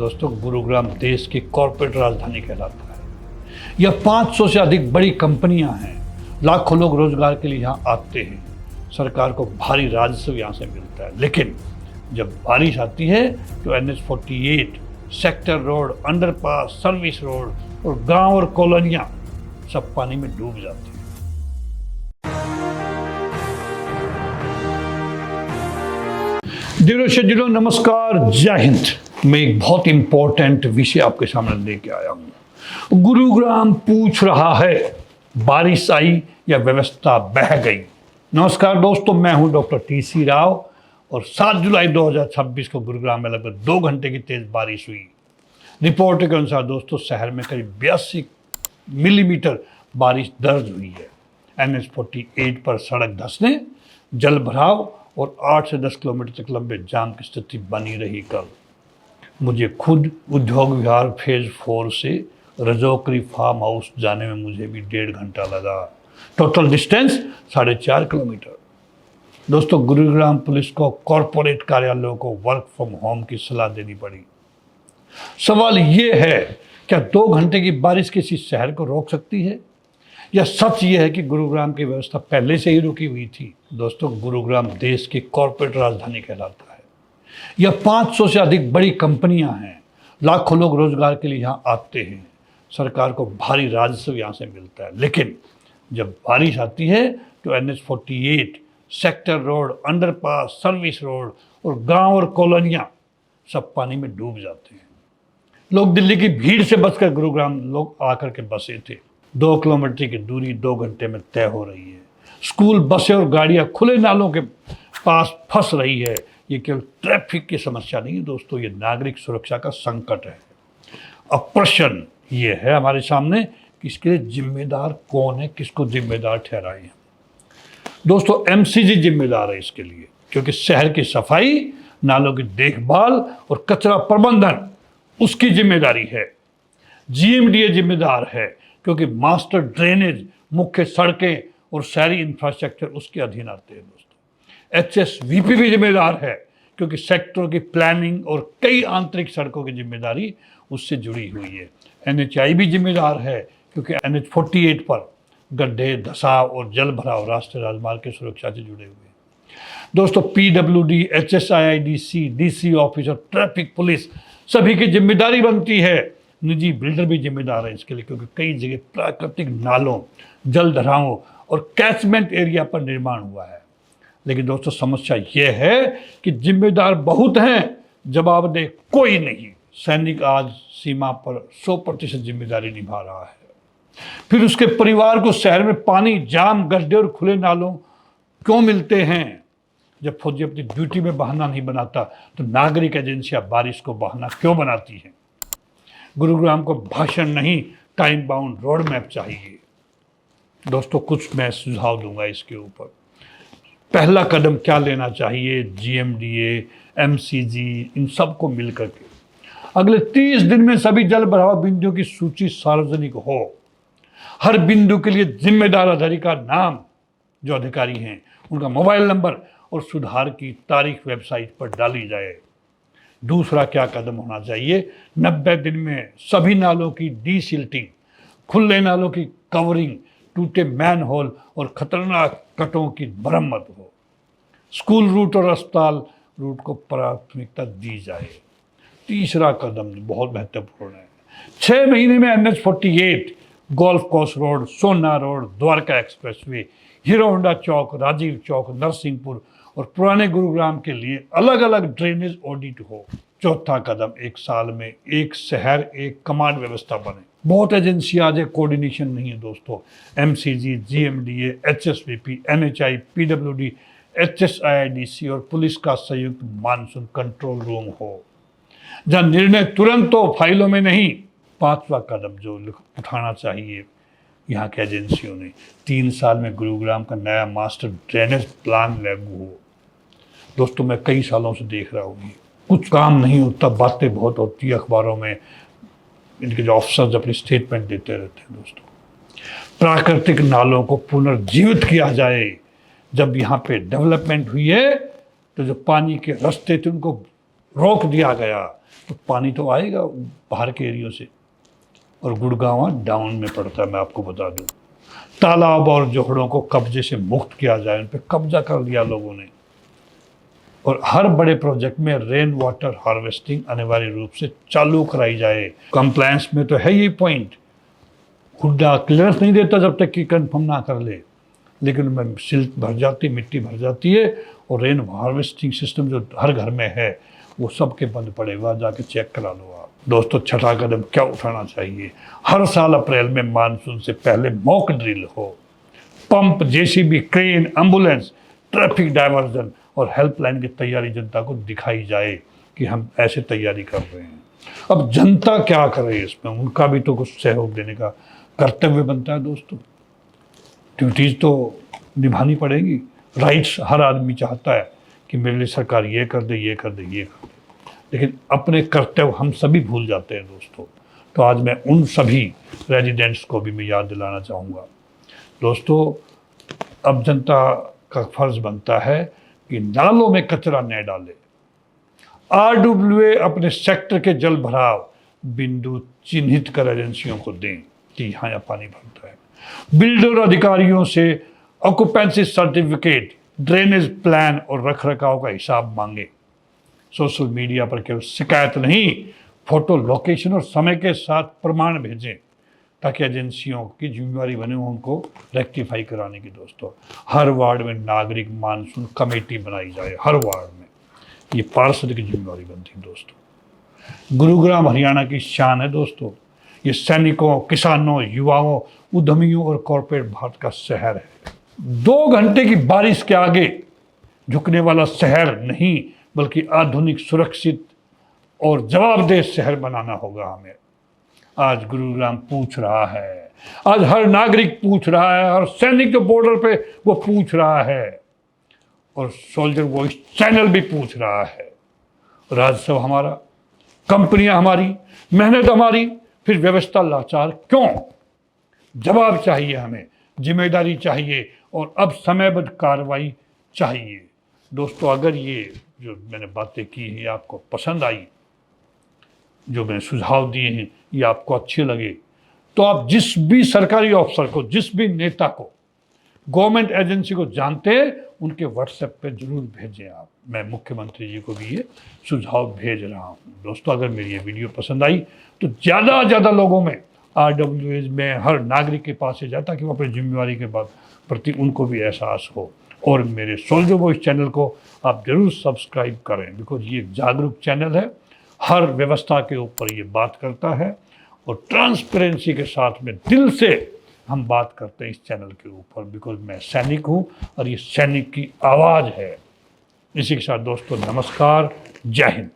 दोस्तों, गुरुग्राम देश की कॉर्पोरेट राजधानी कहलाता है। यह 500 से अधिक बड़ी कंपनियां हैं। लाखों लोग रोजगार के लिए यहाँ आते हैं। सरकार को भारी राजस्व यहाँ से मिलता है। लेकिन जब बारिश आती है तो NH-48, sector road, underpass, service road और गांव और कॉलोनियां सब पानी में डूब जाती हैं। डियर शेड्यूलो, नमस्कार, जय हिंद। मैं एक बहुत इंपॉर्टेंट विषय आपके सामने लेके आया हूं। गुरुग्राम पूछ रहा है, बारिश आई या व्यवस्था बह गई। नमस्कार दोस्तों, मैं हूं डॉक्टर TC राव और 7 जुलाई 2026 को गुरुग्राम में लगभग 2 घंटे की तेज बारिश हुई। रिपोर्ट के अनुसार दोस्तों, शहर में करीब 82 मिलीमीटर बारिश दर्ज हुई है। NH-48 पर सड़क धंसने, जल भराव और 8 से 10 किलोमीटर तक लंबे जाम की स्थिति बनी रही। कल मुझे खुद उद्योग विहार फेज 4 से रजौकरी फार्म हाउस जाने में मुझे भी 1.5 घंटा लगा। Total distance 4.5 kilometre. दोस्तों, गुरुग्राम पुलिस को कॉरपोरेट कार्यालयों को वर्क फ्रॉम होम की सलाह देनी पड़ी। सवाल ये है, क्या 2 घंटे की बारिश किसी शहर को रोक सकती है, या सच ये है कि गुरुग्राम की व्यवस्था पहले से ही रुकी हुई थी? दोस्तों, गुरुग्राम देश की कॉर्पोरेट राजधानी कहलाता है। यह 500 से अधिक बड़ी कंपनियां हैं। लाखों लोग रोजगार के लिए यहाँ आते हैं। सरकार को भारी राजस्व यहाँ से मिलता है। लेकिन जब बारिश आती है तो NH-48, sector road, underpass, service road और गांव और कॉलोनियां सब पानी में डूब जाते हैं। लोग दिल्ली की भीड़ से बचकर गुरुग्राम लोग आकर के बसे थे। 2 किलोमीटर की दूरी 2 घंटे में तय हो रही है। स्कूल बसें और गाड़ियां खुले नालों के पास फंस रही है। ये केवल ट्रैफिक की समस्या नहीं है दोस्तों, ये नागरिक सुरक्षा का संकट है। अब प्रश्न ये है हमारे सामने कि इसके लिए जिम्मेदार कौन है, किसको जिम्मेदार ठहराएं। दोस्तों, MCG जिम्मेदार है इसके लिए, क्योंकि शहर की सफाई, नालों की देखभाल और कचरा प्रबंधन उसकी जिम्मेदारी है। GMDA जिम्मेदार है, क्योंकि मास्टर ड्रेनेज, मुख्य सड़कें और शहरी इंफ्रास्ट्रक्चर उसके अधीन आते हैं। दोस्तों, HSVP भी जिम्मेदार है, क्योंकि सेक्टरों की प्लानिंग और कई आंतरिक सड़कों की जिम्मेदारी उससे जुड़ी हुई है। NHI भी जिम्मेदार है, क्योंकि NH-48 पर गड्ढे, धसाव और जल भराव राष्ट्रीय राजमार्ग की सुरक्षा से जुड़े हुए हैं। दोस्तों, PWD, HSIIDC, DC ऑफिस और ट्रैफिक पुलिस सभी की जिम्मेदारी बनती है। निजी बिल्डर भी जिम्मेदार है इसके लिए, क्योंकि कई जगह प्राकृतिक नालों, जल धरावों और कैचमेंट एरिया पर निर्माण हुआ है। लेकिन दोस्तों, समस्या यह है कि जिम्मेदार बहुत हैं, जवाबदेह कोई नहीं। सैनिक आज सीमा पर 100% जिम्मेदारी निभा रहा है। फिर उसके परिवार को शहर में पानी, जाम, गड्ढे और खुले नालों क्यों मिलते हैं? जब फौजी अपनी ड्यूटी में बहाना नहीं बनाता तो नागरिक एजेंसियां बारिश को बहाना क्यों बनाती हैं? गुरुग्राम को भाषण नहीं, टाइम बाउंड रोड मैप चाहिए। दोस्तों, कुछ मैं सुझाव दूंगा इसके ऊपर। पहला कदम क्या लेना चाहिए? GMDA, MCG, इन सबको मिलकर के अगले 30 दिन में सभी जल भराव बिंदुओं की सूची सार्वजनिक हो। हर बिंदु के लिए जिम्मेदार अधिकारी का नाम, जो अधिकारी हैं उनका मोबाइल नंबर और सुधार की तारीख वेबसाइट पर डाली जाए। दूसरा क्या कदम होना चाहिए? 90 दिन में सभी नालों की डीसिल्टिंग, खुले नालों की कवरिंग, टूटे मैन होल और खतरनाक कटों की मरम्मत हो। स्कूल रूट और अस्पताल रूट को प्राथमिकता दी जाए। तीसरा कदम बहुत महत्वपूर्ण है। 6 महीने में NH-48, golf course road, Sohna road, Dwarka expressway, Hero Honda Chowk, Rajiv Chowk, Narsinghpur और पुराने गुरुग्राम के लिए अलग अलग ड्रेनेज ऑडिट हो। चौथा कदम, 1 साल में एक शहर, एक कमांड व्यवस्था बने। बहुत एजेंसियां आज कोऑर्डिनेशन नहीं है दोस्तों। MCG, GMDA, HSVP, NHI, PWD, HSIIDC और पुलिस का संयुक्त मानसून कंट्रोल रूम हो, जहां निर्णय तुरंत हो, फाइलों में नहीं। 5वां कदम जो उठाना चाहिए यहाँ के एजेंसियों ने, 3 साल में गुरुग्राम का नया मास्टर ड्रेनेज प्लान लागू हो। दोस्तों, मैं कई सालों से देख रहा हूँ, कुछ काम नहीं होता, बातें बहुत होती है अखबारों में। इनके जो ऑफिसर्स अपनी स्टेटमेंट देते रहते हैं। दोस्तों, प्राकृतिक नालों को पुनर्जीवित किया जाए। जब यहाँ पे डेवलपमेंट हुई है तो जो पानी के रास्ते थे उनको रोक दिया गया। तो पानी तो आएगा बाहर के एरियो से। और गुड़गांव डाउन में पड़ता है, मैं आपको बता दूं। तालाब और जोहड़ों को कब्जे से मुक्त किया जाए, उन पर कब्जा कर लिया लोगों ने। और हर बड़े प्रोजेक्ट में रेन वाटर हार्वेस्टिंग अनिवार्य रूप से चालू कराई जाए। कंप्लायंस में तो है ये पॉइंट, हुड्डा क्लियरेंस नहीं देता जब तक कि कंफर्म ना कर ले, लेकिन उनमें सिल्ट भर जाती, मिट्टी भर जाती है। और रेन हार्वेस्टिंग सिस्टम जो हर घर में है वो सबके बंद पड़े, वहाँ जाके चेक करा लो आप। दोस्तों, छठा कदम क्या उठाना चाहिए? हर साल अप्रैल में मानसून से पहले मॉक ड्रिल हो। Pump, JCB, crane, ambulance, traffic diversion और हेल्पलाइन की तैयारी जनता को दिखाई जाए कि हम ऐसे तैयारी कर रहे हैं। अब जनता क्या करे इसमें, उनका भी तो कुछ सहयोग देने का कर्तव्य बनता है दोस्तों। ड्यूटीज तो निभानी पड़ेगी। राइट्स हर आदमी चाहता है कि मेरे लिए सरकार ये कर दे, ये कर दे, ये कर दे, लेकिन अपने कर्तव्य हम सभी भूल जाते हैं दोस्तों। तो आज मैं उन सभी रेजिडेंट्स को भी मैं याद दिलाना चाहूँगा। दोस्तों, अब जनता का फर्ज बनता है कि नालों में कचरा न डाले। RWA अपने सेक्टर के जल भराव बिंदु चिन्हित कर एजेंसियों को दें कि यहाँ या पानी भरता है। बिल्डर अधिकारियों से ऑक्यूपेंसी सर्टिफिकेट, ड्रेनेज प्लान और रखरखाव का हिसाब मांगे। सोशल मीडिया पर केवल शिकायत नहीं, फोटो, लोकेशन और समय के साथ प्रमाण भेजें ताकि एजेंसियों की जिम्मेदारी बने उनको रेक्टिफाई कराने की। दोस्तों, हर वार्ड में नागरिक मानसून कमेटी बनाई जाए, हर वार्ड में। ये पार्षद की जिम्मेदारी बनती है दोस्तों। गुरुग्राम हरियाणा की शान है दोस्तों। ये सैनिकों, किसानों, युवाओं, उद्यमियों और कॉरपोरेट भारत का शहर है। 2 घंटे की बारिश के आगे झुकने वाला शहर नहीं, बल्कि आधुनिक, सुरक्षित और जवाबदेह शहर बनाना होगा हमें। आज गुरुग्राम पूछ रहा है, आज हर नागरिक पूछ रहा है, हर सैनिक जो बॉर्डर पे वो पूछ रहा है, और सोल्जर वॉइस चैनल भी पूछ रहा है। राजस्व हमारा, कंपनियां हमारी, मेहनत हमारी, फिर व्यवस्था लाचार क्यों? जवाब चाहिए हमें, जिम्मेदारी चाहिए और अब समयबद्ध कार्रवाई चाहिए। दोस्तों, अगर ये जो मैंने बातें की हैं आपको पसंद आई, जो मैंने सुझाव दिए हैं ये आपको अच्छे लगे, तो आप जिस भी सरकारी अफसर को, जिस भी नेता को, गवर्नमेंट एजेंसी को जानते हैं, उनके व्हाट्सएप पे जरूर भेजें आप। मैं मुख्यमंत्री जी को भी ये सुझाव भेज रहा हूँ। दोस्तों, अगर मेरी ये वीडियो पसंद आई तो ज़्यादा से ज़्यादा लोगों में, RWA में हर नागरिक के पास से जाए ताकि वो अपनी जिम्मेवारी के प्रति उनको भी एहसास हो। और मेरे सोल्जर वॉइस चैनल को आप जरूर सब्सक्राइब करें, बिकॉज ये एक जागरूक चैनल है, हर व्यवस्था के ऊपर ये बात करता है और ट्रांसपेरेंसी के साथ में दिल से हम बात करते हैं इस चैनल के ऊपर, बिकॉज मैं सैनिक हूँ और ये सैनिक की आवाज़ है। इसी के साथ दोस्तों, नमस्कार, जय हिंद।